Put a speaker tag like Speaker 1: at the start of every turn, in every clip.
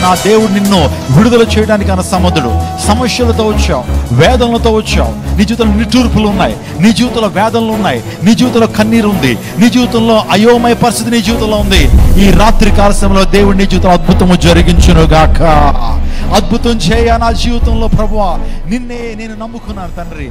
Speaker 1: నా దేవుడు నిన్ను విడుదల చేయడానికి అన్న సమర్థుడు. సమస్యలతో వచ్చావు, వేదనలతో వచ్చావు, నీ జీవితంలో నిట్టూర్పులు ఉన్నాయి, నీ జీవితంలో వేదనలు ఉన్నాయి, నీ జీవితంలో కన్నీరు ఉంది, నీ జీవితంలో అయోమయ పరిస్థితి నీ జీవితంలో ఉంది. ఈ రాత్రి కాల సమయంలో దేవుడు నీ జీవితంలో అద్భుతము జరిగించును గాక. అద్భుతం చేయ నా జీవితంలో ప్రభువా, నిన్నే నేను నమ్ముకున్నాను తండ్రి.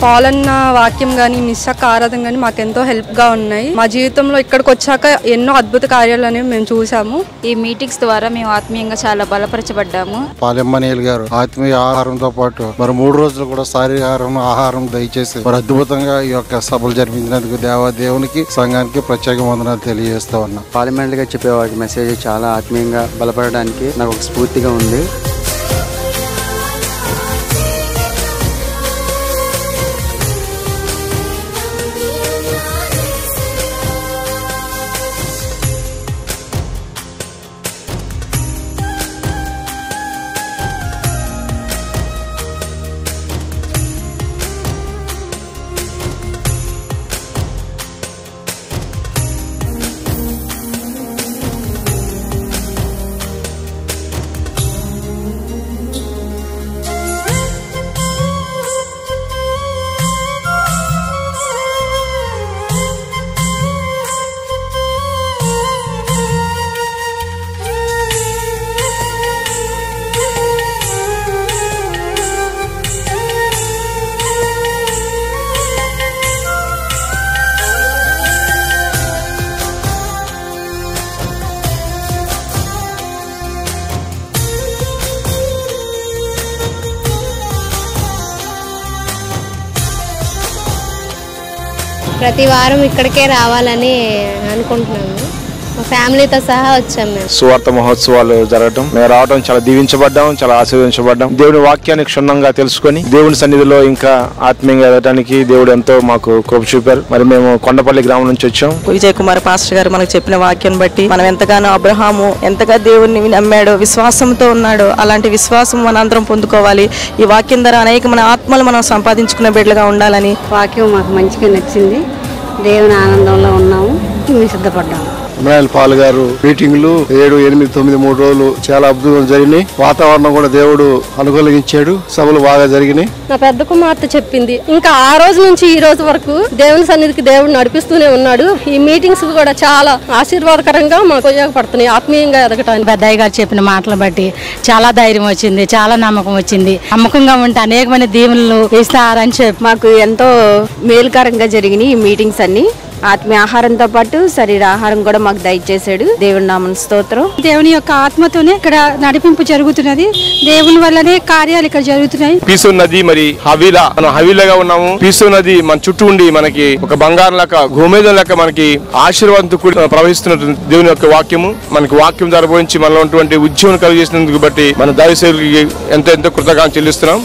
Speaker 2: పాలన్న వాక్యం కానీ మిస్సక్క ఆరాధన కానీ మాకెంతో హెల్ప్గా ఉన్నాయి. మా జీవితంలో ఇక్కడికి వచ్చాక ఎన్నో అద్భుత కార్యాలు అనేవి మేము చూసాము.
Speaker 3: ఈ మీటింగ్స్ ద్వారా మేము ఆత్మీయంగా చాలా బలపరచబడ్డాము.
Speaker 4: పాలెమ్మనేలు గారు ఆత్మీయ ఆహారంతో పాటు మరి 3 రోజులు కూడా శారీరక ఆహారం దయచేసి మరి అద్భుతంగా ఈ యొక్క సభలు జరిపించినందుకు దేవునికి సంఘానికి ప్రత్యేక వందనాలు తెలియజేస్తా ఉన్నా.
Speaker 5: పార్లమెంట్ గా చెప్పేవాడి మెసేజ్ చాలా ఆత్మీయంగా బలపడడానికి నాకు ఒక స్ఫూర్తిగా ఉంది.
Speaker 6: ప్రతి వారం ఇక్కడికే రావాలని అనుకుంటున్నాము. మా ఫ్యామిలీతో సహా వచ్చాము మేము.
Speaker 7: సువార్త మహోత్సవాలు జరగడం మేము రావడం చాలా దీవించబడ్డాం, చాలా ఆశీర్వదించబడ్డాం. దేవుని వాక్యాన్ని క్షుణ్ణంగా తెలుసుకొని దేవుని సన్నిధిలో ఇంకా ఆత్మీయంగా ఎదగడానికి దేవుడు ఎంతో మాకు కృప చూపారు. మరి మేము కొండపల్లి గ్రామం నుంచి వచ్చాం.
Speaker 8: విజయ్ కుమార్ పాస్టర్ గారు మనకు చెప్పిన వాక్యాన్ని బట్టి మనం ఎంతగానో అబ్రహాము ఎంతగా దేవుడిని నమ్మాడో, విశ్వాసంతో ఉన్నాడో అలాంటి విశ్వాసం మనందరం పొందుకోవాలి. ఈ వాక్యం ద్వారా అనేక మన ఆత్మలు మనం సంపాదించుకునే బిడ్డలుగా ఉండాలని
Speaker 9: వాక్యం మాకు మంచిగా నచ్చింది. దేవుని ఆనందంలో ఉన్నాము, మేము సిద్ధపడ్డాము.
Speaker 4: పాల్ గారు మీటింగ్లు 7, 8, 9, 3 రోజులు చాలా అద్భుతంగా జరిగినాయి. వాతావరణం కూడా దేవుడు అనుకూలించాడు. సభలు బాగా జరిగినాయి.
Speaker 2: నా పెద్ద కుమార్తె చెప్పింది, ఇంకా ఆ రోజు నుంచి ఈ రోజు వరకు దేవుని సన్నిధికి దేవుడు నడిపిస్తూనే ఉన్నాడు. ఈ మీటింగ్స్ కూడా చాలా ఆశీర్వాదకరంగా మాకు ఉపయోగపడుతున్నాయి ఆత్మీయంగా ఎదగటానికి.
Speaker 10: పెద్దయ్య గారు చెప్పిన మాటలు బట్టి చాలా ధైర్యం వచ్చింది, చాలా నమ్మకం వచ్చింది. నమ్మకంగా ఉంటే అనేకమైన దీవెనలు ఇస్తారని చెప్పి
Speaker 3: మాకు ఎంతో మేలుకరంగా జరిగినాయి ఈ మీటింగ్స్ అన్ని. ఆత్మీయ ఆహారంతో పాటు శరీర ఆహారం కూడా మాకు దయచేశాడు. దేవుని నామమున స్తోత్రం.
Speaker 10: దేవుని యొక్క ఆత్మతోనే ఇక్కడ నడిపింపు జరుగుతున్నది. దేవుని వల్లనే కార్యాలు ఇక్కడ జరుగుతున్నాయి.
Speaker 7: పీసు నది మరి హవీలా, మనం హవీలాగా ఉన్నాము. పీసు నది మన చుట్టూ ఉండి మనకి ఒక బంగారం లెక్క, గోమేదం లెక్క మనకి ఆశీర్వాదంతో కూడి ప్రవహిస్తున్న దేవుని యొక్క వాక్యము. మనకి వాక్యం ద్వారా పోయించి మనలో ఉన్నటువంటి ఉద్యోగం కలిగజేసినందుకు బట్టి మన దైవ సేవకుడికి ఎంతో కృతజ్ఞతలు చెల్లిస్తున్నాం.